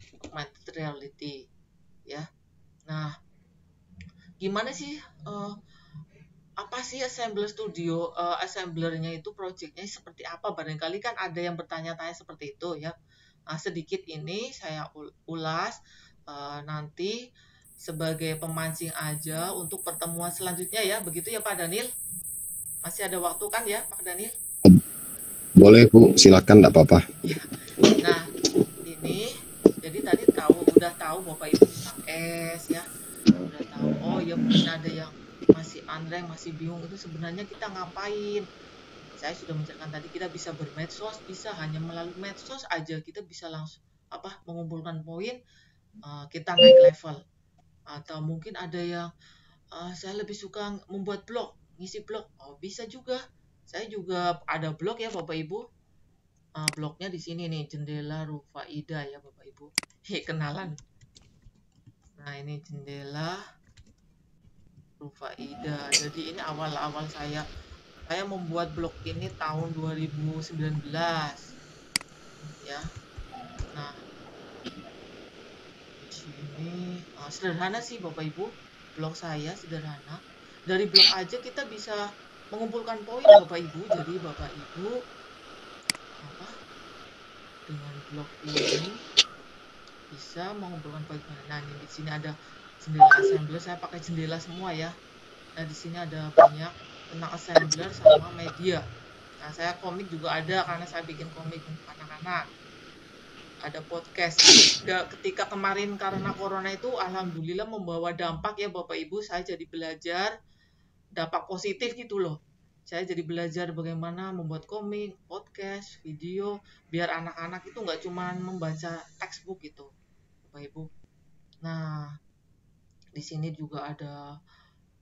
augmented reality ya. Nah, gimana sih apa sih Assembler Studio, assemblernya itu projectnya seperti apa? Barangkali kan ada yang bertanya-tanya seperti itu ya. Nah, sedikit ini saya ulas nanti sebagai pemancing aja untuk pertemuan selanjutnya ya. Begitu ya Pak Daniel? Masih ada waktu kan ya Pak Daniel? Boleh Bu, silakan, enggak apa-apa. Ya. Nah, ini jadi tadi udah tahu Bapak Ibu tentang S ya. Udah tahu. Oh ya, mungkin ada yang masih Andre masih bingung itu sebenarnya kita ngapain. Saya sudah menjelaskan tadi kita bisa bermedsos, bisa hanya melalui medsos aja kita bisa langsung mengumpulkan poin, kita naik level. Atau mungkin ada yang saya lebih suka membuat blog, ngisi blog. Oh, bisa juga. Saya juga ada blog ya Bapak Ibu. Blognya di sini nih, Jendela Rufaida ya Bapak Ibu. Kenalan. Nah, ini Jendela Rufaida. Jadi ini awal-awal saya membuat blog ini tahun 2019 ya. Nah, di sini sederhana sih Bapak Ibu. Blog saya sederhana. Dari blog aja kita bisa mengumpulkan poin Bapak Ibu. Jadi Bapak Ibu dengan blog ini bisa mengumpulkan poin. Nah, ini di sini ada jendela assembler, saya pakai jendela semua ya. Nah, di sini ada banyak tentang assembler sama media. Nah, saya komik juga ada karena saya bikin komik untuk anak-anak. Ada podcast. Ketika kemarin karena corona itu alhamdulillah membawa dampak ya Bapak Ibu, saya jadi belajar dampak positif gitu loh. Saya jadi belajar bagaimana membuat komik, podcast, video, biar anak-anak itu nggak cuma membaca textbook gitu, Bapak Ibu. Nah, di sini juga ada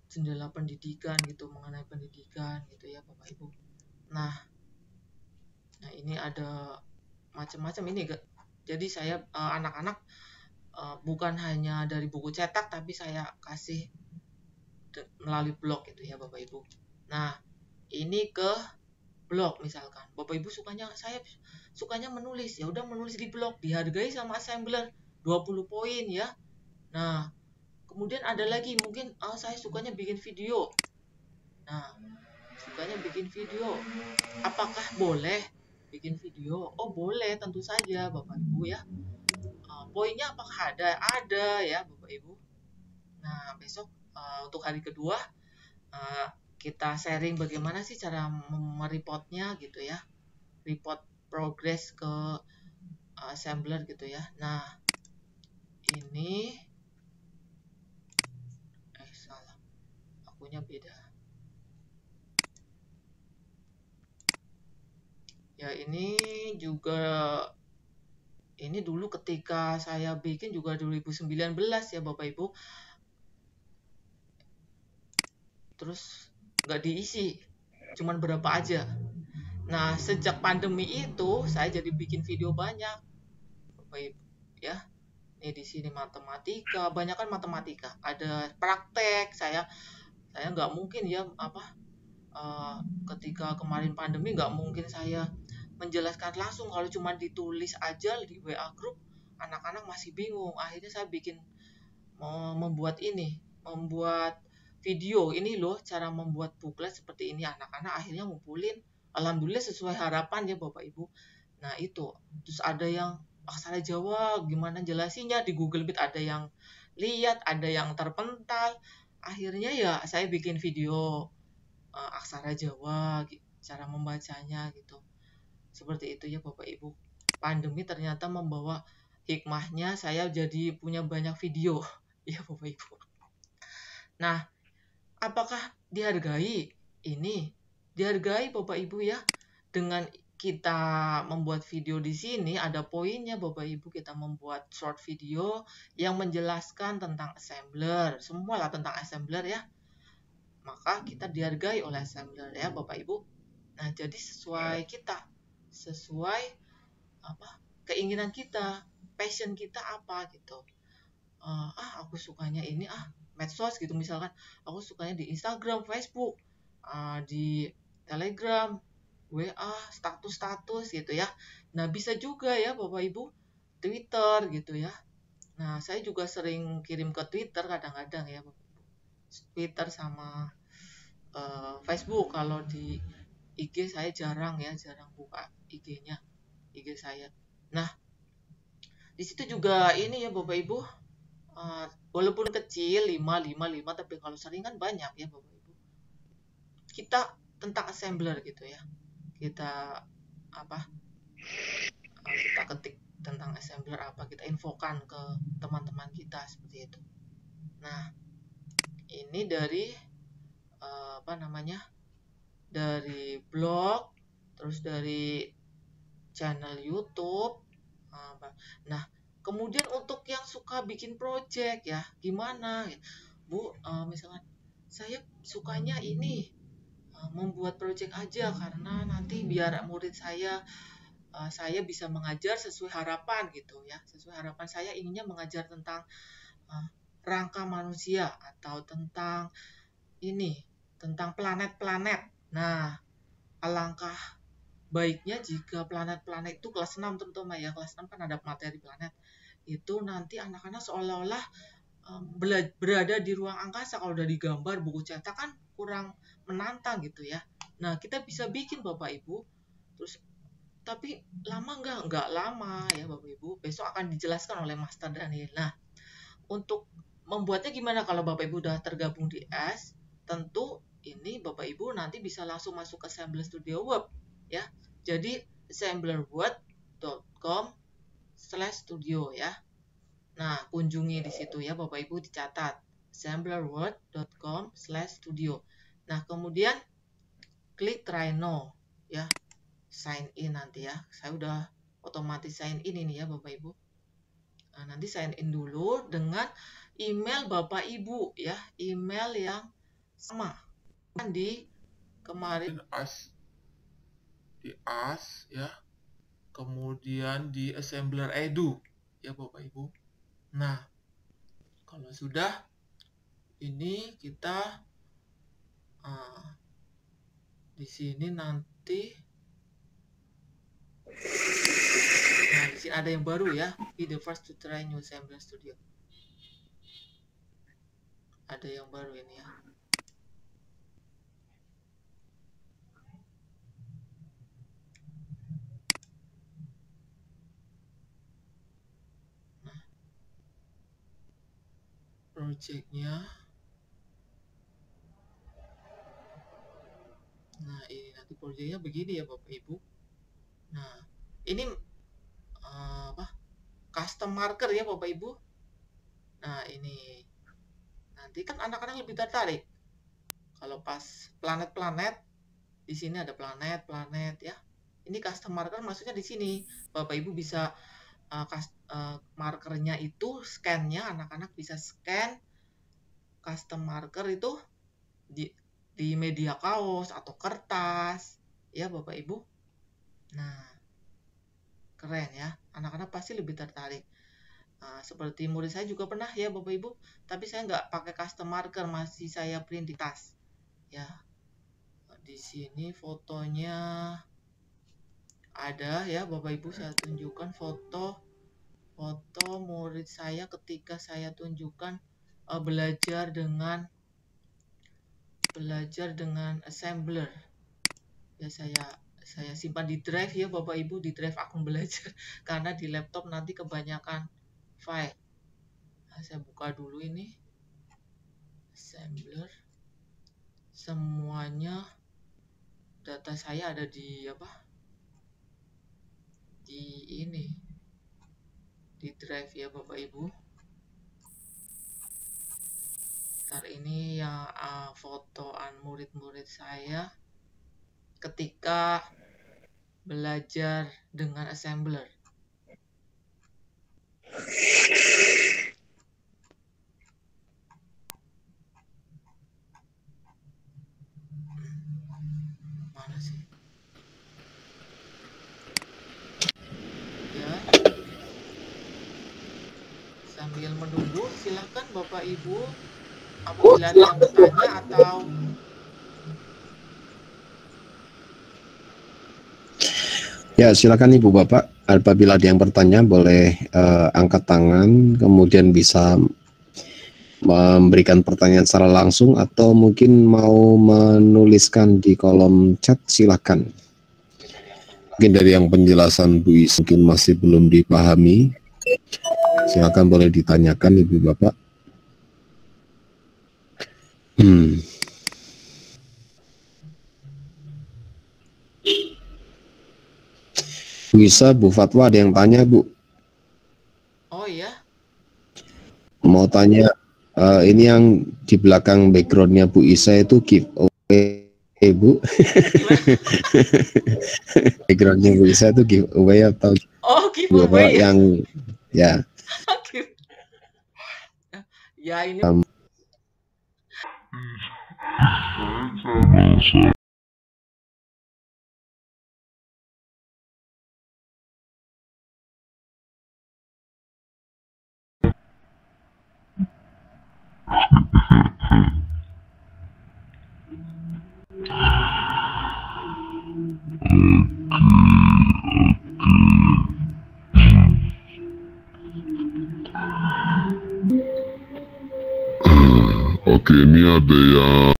jendela pendidikan gitu, mengenai pendidikan gitu ya Bapak Ibu. Nah ini ada macam-macam ini. Jadi saya anak-anak bukan hanya dari buku cetak, tapi saya kasih melalui blog gitu ya Bapak Ibu. Nah, ini ke blog misalkan. Bapak Ibu saya sukanya menulis, ya udah menulis di blog, dihargai sama assembler 20 poin ya. Nah, kemudian ada lagi mungkin saya sukanya bikin video. Nah, sukanya bikin video. Apakah boleh bikin video? Oh, boleh, tentu saja Bapak Ibu ya. Poinnya apakah ada? Ada ya Bapak Ibu. Nah, besok untuk hari kedua kita sharing bagaimana sih cara mereportnya gitu ya. Report progress ke assembler gitu ya. Nah, ini salah. Akunya beda. Ya, ini juga ini dulu ketika saya bikin juga 2019 ya Bapak Ibu. Terus nggak diisi, cuman berapa aja. Nah, sejak pandemi itu saya jadi bikin video banyak Bapak Ibu ya. Ini di sini matematika, banyak kan matematika. Ada praktek, saya nggak mungkin ya ketika kemarin pandemi nggak mungkin saya menjelaskan langsung. Kalau cuma ditulis aja di WA group, anak-anak masih bingung. Akhirnya saya membuat video ini loh, cara membuat booklet seperti ini. Anak-anak akhirnya ngumpulin, alhamdulillah sesuai harapan ya Bapak Ibu. Nah itu, terus ada yang aksara Jawa gimana jelasinya, di Google Meet ada yang lihat, ada yang terpental. Akhirnya ya saya bikin video aksara Jawa, cara membacanya gitu. Seperti itu ya Bapak Ibu. Pandemi ternyata membawa hikmahnya, saya jadi punya banyak video ya Bapak Ibu. Nah, apakah dihargai? Ini dihargai Bapak Ibu ya. Dengan kita membuat video di sini ada poinnya Bapak Ibu. Kita membuat short video yang menjelaskan tentang assembler, semualah tentang assembler ya. Maka kita dihargai oleh assembler ya Bapak Ibu. Nah, jadi sesuai keinginan kita, passion kita apa gitu. Aku sukanya ini medsos gitu misalkan. Aku sukanya di Instagram, Facebook, di Telegram, WA, status gitu ya. Nah, bisa juga ya Bapak Ibu, Twitter gitu ya. Nah, saya juga sering kirim ke Twitter kadang-kadang ya Bapak Ibu. Twitter sama Facebook. Kalau di IG saya jarang buka IG-nya, IG saya. Nah, di situ juga ini ya Bapak Ibu, walaupun kecil 5 tapi kalau sering kan banyak ya Bapak Ibu. Kita tentang assembler gitu ya. Kita kita ketik tentang assembler apa, kita infokan ke teman-teman kita seperti itu. Nah, ini dari dari blog, terus dari channel YouTube. Nah, kemudian untuk yang suka bikin project ya, gimana Bu? Misalkan saya sukanya ini membuat project aja karena nanti biar murid saya bisa mengajar sesuai harapan gitu ya. Sesuai harapan saya inginnya mengajar tentang rangka manusia atau tentang tentang planet-planet. Nah, alangkah baiknya jika planet-planet itu kelas 6 teman-teman ya. Kelas 6 kan ada materi planet. Itu nanti anak-anak seolah-olah berada di ruang angkasa. Kalau udah digambar buku cetak kan kurang menantang gitu ya. Nah, kita bisa bikin Bapak Ibu. Terus tapi lama enggak lama ya Bapak Ibu. Besok akan dijelaskan oleh Master Daniel. Nah, untuk membuatnya gimana kalau Bapak Ibu udah tergabung di S? Tentu ini Bapak Ibu nanti bisa langsung masuk ke Assembler Studio Web ya. Jadi assemblerword.com/studio ya. Nah, kunjungi di situ ya Bapak Ibu, dicatat assemblerword.com/studio. Nah, kemudian klik try now ya. Sign in nanti ya. Saya udah otomatis sign in ini ya Bapak Ibu. Nah, nanti sign in dulu dengan email Bapak Ibu ya, email yang sama kan di kemarin di AS ya, kemudian di Assembler Edu ya Bapak Ibu. Nah, kalau sudah ini kita di sini nanti, nah di sini ada yang baru ya, be the first to try new Assembler Studio. Ada yang baru ini ya. Projectnya, nah ini nanti projectnya begini ya Bapak Ibu. Nah ini custom marker ya Bapak Ibu. Nah ini nanti kan anak-anak lebih tertarik kalau pas planet-planet, di sini ada planet ya. Ini custom marker maksudnya di sini Bapak Ibu bisa markernya itu scan-nya, anak-anak bisa scan custom marker itu di media kaos atau kertas ya Bapak Ibu. Nah, keren ya, anak-anak pasti lebih tertarik. Seperti murid saya juga pernah ya Bapak Ibu, tapi saya nggak pakai custom marker, masih saya print di tas ya. Di sini fotonya ada ya Bapak Ibu, saya tunjukkan foto murid saya ketika saya tunjukkan belajar dengan assembler ya. Saya simpan di drive ya Bapak Ibu, di drive akun belajar karena di laptop nanti kebanyakan file. Nah, saya buka dulu ini assembler, semuanya data saya ada di di drive ya Bapak Ibu. Ntar ini yang fotoan murid-murid saya ketika belajar dengan assembler. Mana sih? Ya. Sambil menunggu, silahkan Bapak Ibu apabila ada yang bertanya atau ya, silakan Ibu Bapak, apabila ada yang bertanya boleh angkat tangan, kemudian bisa memberikan pertanyaan secara langsung atau mungkin mau menuliskan di kolom chat, silakan. Mungkin dari yang penjelasan Bu Is mungkin masih belum dipahami, silakan boleh ditanyakan Ibu Bapak. Bisa Bu Fatwa, ada yang tanya Bu, Oh ya, mau tanya ini yang di belakang backgroundnya Bu Isa itu giveaway Bu. gimana? Backgroundnya Bu Isa itu giveaway atau Oh, Bapak giveaway ya. yang ya Ya ini Oke, ini ada yang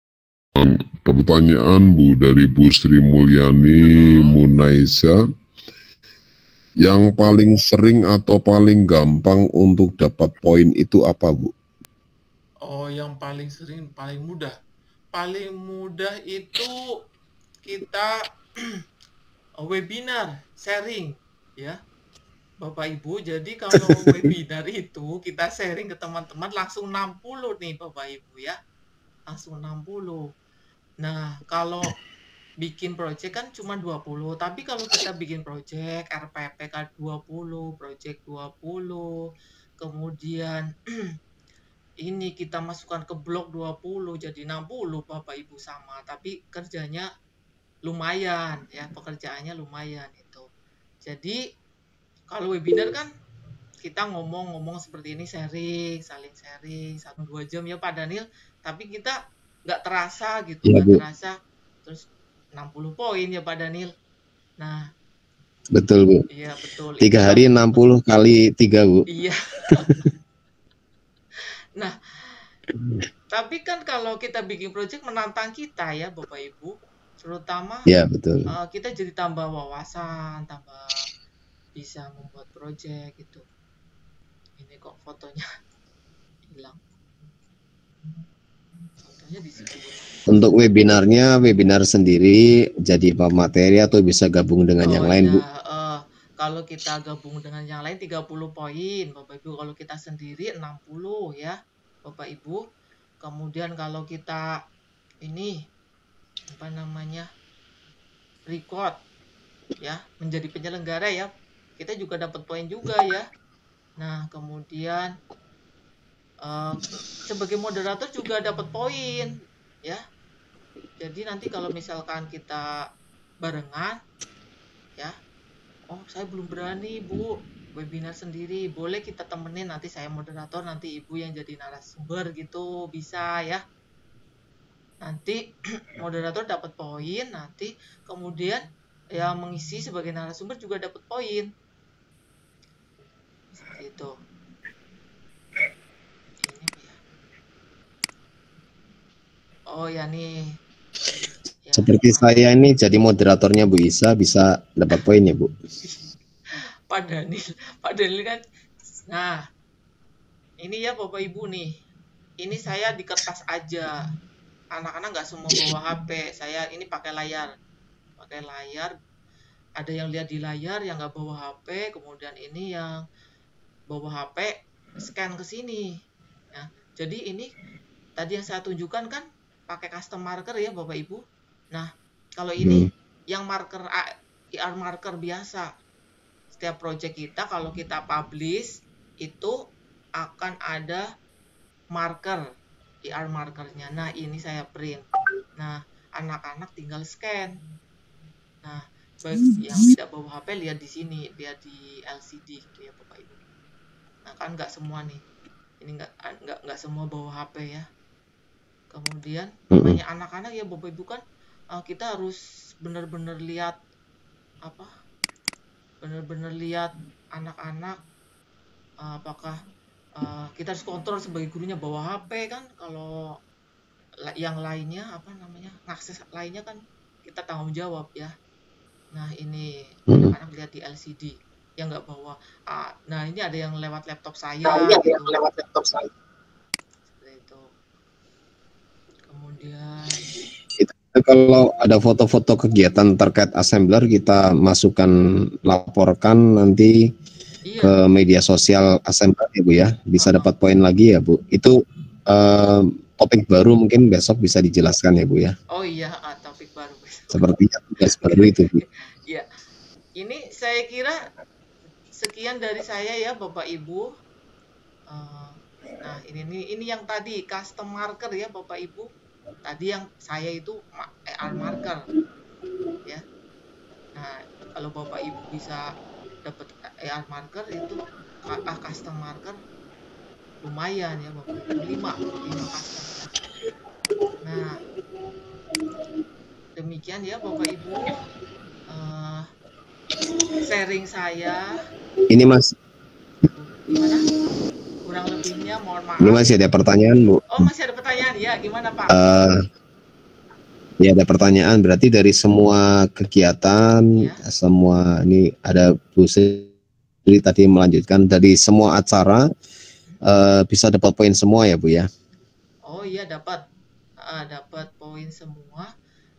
pertanyaan Bu dari Bu Sri Mulyani Munaisa. Yang paling sering atau paling gampang untuk dapat poin itu apa Bu? Oh, yang paling sering, paling mudah. Paling mudah itu kita webinar, sharing, ya. Bapak Ibu, jadi kalau webinar itu kita sharing ke teman-teman langsung 60 nih Bapak Ibu ya. Langsung 60. Nah, kalau bikin project kan cuma 20, tapi kalau kita bikin project RPPK 20, project 20, kemudian ini kita masukkan ke blog 20 jadi 60 Bapak Ibu sama, tapi kerjanya lumayan ya, pekerjaannya lumayan itu. Jadi kalau webinar kan kita ngomong-ngomong seperti ini, sharing, saling sharing 1-2 jam ya Pak Daniel, tapi kita nggak terasa gitu, Iya nggak Bu, terasa terus 60 poin ya Pak Daniel. Nah, betul Bu. iya betul. 3 hari 60 kali 3 Bu. Iya. Nah, tapi kan kalau kita bikin project menantang kita ya Bapak Ibu, terutama Ya betul. kita jadi tambah wawasan, tambah bisa membuat project gitu. Ini kok fotonya hilang. Fotonya di sebelah. Untuk webinarnya, webinar sendiri jadi pemateri atau bisa gabung dengan yang lain Bu? Kalau kita gabung dengan yang lain 30 poin Bapak Ibu, kalau kita sendiri 60 ya Bapak Ibu. Kemudian kalau kita ini apa namanya record ya menjadi penyelenggara ya, kita juga dapat poin juga ya. Nah, kemudian sebagai moderator juga dapat poin ya. Jadi nanti kalau misalkan kita barengan ya, oh saya belum berani Bu webinar sendiri, boleh kita temenin, nanti saya moderator, nanti Ibu yang jadi narasumber gitu, bisa ya. Nanti moderator dapat poin, nanti kemudian yang mengisi sebagai narasumber juga dapat poin. Seperti itu. Ini ya. Oh ya nih. Ya, Seperti saya ini jadi moderatornya Bu Isa, bisa dapat poin ya Bu? Pak Daniel kan. Nah, ini ya Bapak Ibu nih. Ini saya di kertas aja. Anak-anak nggak semua bawa HP. Saya ini pakai layar. Ada yang lihat di layar, yang nggak bawa HP. Kemudian ini yang bawa HP scan ke sini. Ya, jadi ini tadi yang saya tunjukkan kan pakai custom marker ya Bapak Ibu. Nah, kalau ini yang marker IR marker biasa. Setiap project kita kalau kita publish itu akan ada marker, IR markernya. Nah, ini saya print. Nah, anak-anak tinggal scan. Nah, bagi yang tidak bawa HP lihat di sini, lihat di LCD gitu ya Bapak Ibu. Nah, kan nggak semua nih. Ini nggak semua bawa HP ya. Kemudian namanya anak-anak ya Bapak Ibu kan kita harus benar-benar lihat apa? Benar-benar lihat anak-anak apakah kita harus kontrol sebagai gurunya bawa HP kan. Kalau yang lainnya apa namanya? Akses lainnya kan kita tanggung jawab ya. Nah, ini anak-anak lihat di LCD yang nggak bawa. Nah, ini ada yang lewat laptop saya gitu. Seperti itu. Kemudian Kalau ada foto-foto kegiatan terkait assembler kita masukkan, laporkan nanti ke Iya. media sosial assembler ya Bu ya, bisa Heeh. dapat poin lagi ya Bu. Itu topik baru mungkin besok bisa dijelaskan ya Bu ya. Oh iya, topik baru. Sepertinya tugas baru itu Bu. Ya, ini saya kira sekian dari saya ya Bapak Ibu. Nah ini yang tadi custom marker ya Bapak Ibu. Tadi yang saya itu AR marker ya. Nah kalau Bapak Ibu bisa dapat AR marker itu custom marker lumayan ya Bapak Ibu, 5 custom ya. Nah demikian ya Bapak Ibu sharing saya. Ini Mas, Gimana? Kurang lebihnya mohon maaf. ini masih ada pertanyaan Bu. Oh masih ada pertanyaan ya, gimana Pak? Ya ada pertanyaan, berarti dari semua kegiatan, Ya. semua ini ada Bu Sri tadi melanjutkan dari semua acara bisa dapat poin semua ya Bu ya? Oh iya dapat poin semua.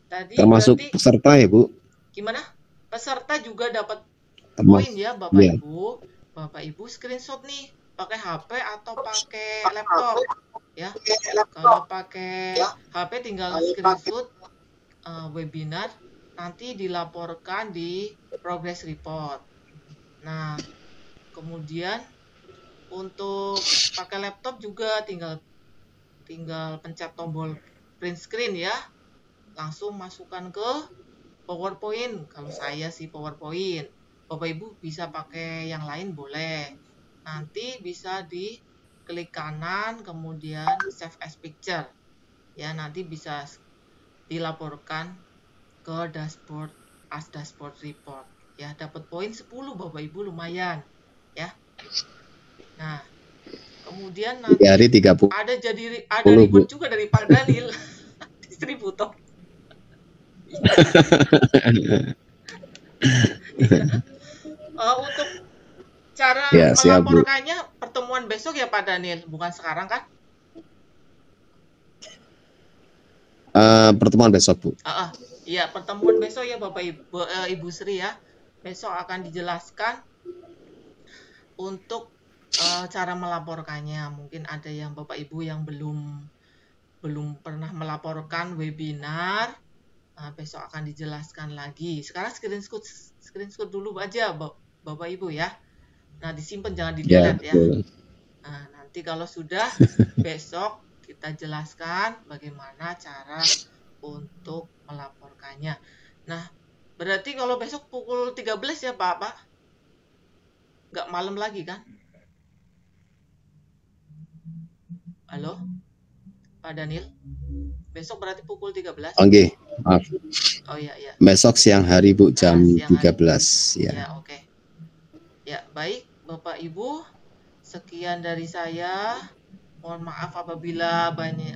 Tadi Termasuk berarti peserta ya Bu? gimana? Peserta juga dapat poin ya Bapak ya. Ibu. Bapak Ibu screenshot nih pakai HP atau pakai laptop ya. Kalau pakai HP tinggal screenshot webinar, nanti dilaporkan di progress report. Nah, kemudian untuk pakai laptop juga tinggal pencet tombol print screen ya. Langsung masukkan ke PowerPoint. Kalau saya sih PowerPoint. Bapak Ibu bisa pakai yang lain boleh. Nanti bisa diklik kanan kemudian save as picture. Ya, nanti bisa dilaporkan ke dashboard as dashboard report. Ya, dapat poin 10 Bapak Ibu lumayan ya. Nah, kemudian nanti hari 30. ada ribut juga dari Pak Daniel distributor. Untuk cara ya, melaporkannya pertemuan besok ya Pak Daniel, bukan sekarang kan? Pertemuan besok Bu. Iya pertemuan besok ya Bapak Ibu Sri ya. Besok akan dijelaskan untuk cara melaporkannya. Mungkin ada yang Bapak Ibu yang belum pernah melaporkan webinar. Besok akan dijelaskan lagi. Sekarang screenshot dulu aja Bapak Ibu ya. Nah disimpan jangan di delete ya. Nah nanti kalau sudah besok kita jelaskan bagaimana cara untuk melaporkannya. Nah berarti kalau besok pukul 13 ya Pak? Nggak malam lagi kan? Halo Pak Daniel? Besok berarti pukul 13? Oke, maaf. Oh iya. Besok siang hari Bu, jam 13 ya. Ya oke. Ya baik Bapak Ibu, sekian dari saya. Mohon maaf apabila banyak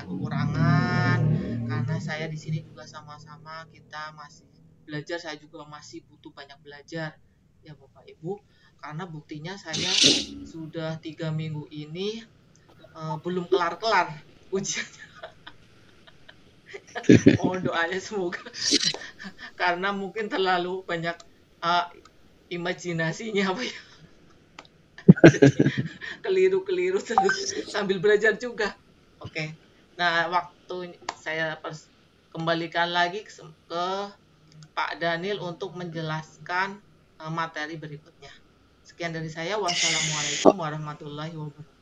kekurangan karena saya di sini juga sama-sama kita masih belajar. Saya juga masih butuh banyak belajar ya Bapak Ibu, karena buktinya saya sudah 3 minggu ini belum kelar-kelar ujiannya. Mohon doanya semoga karena mungkin terlalu banyak imajinasinya apa ya. Keliru-keliru terus sambil belajar juga. Oke. Nah, waktu saya kembalikan lagi ke Pak Daniel untuk menjelaskan materi berikutnya. Sekian dari saya. Wassalamualaikum warahmatullahi wabarakatuh.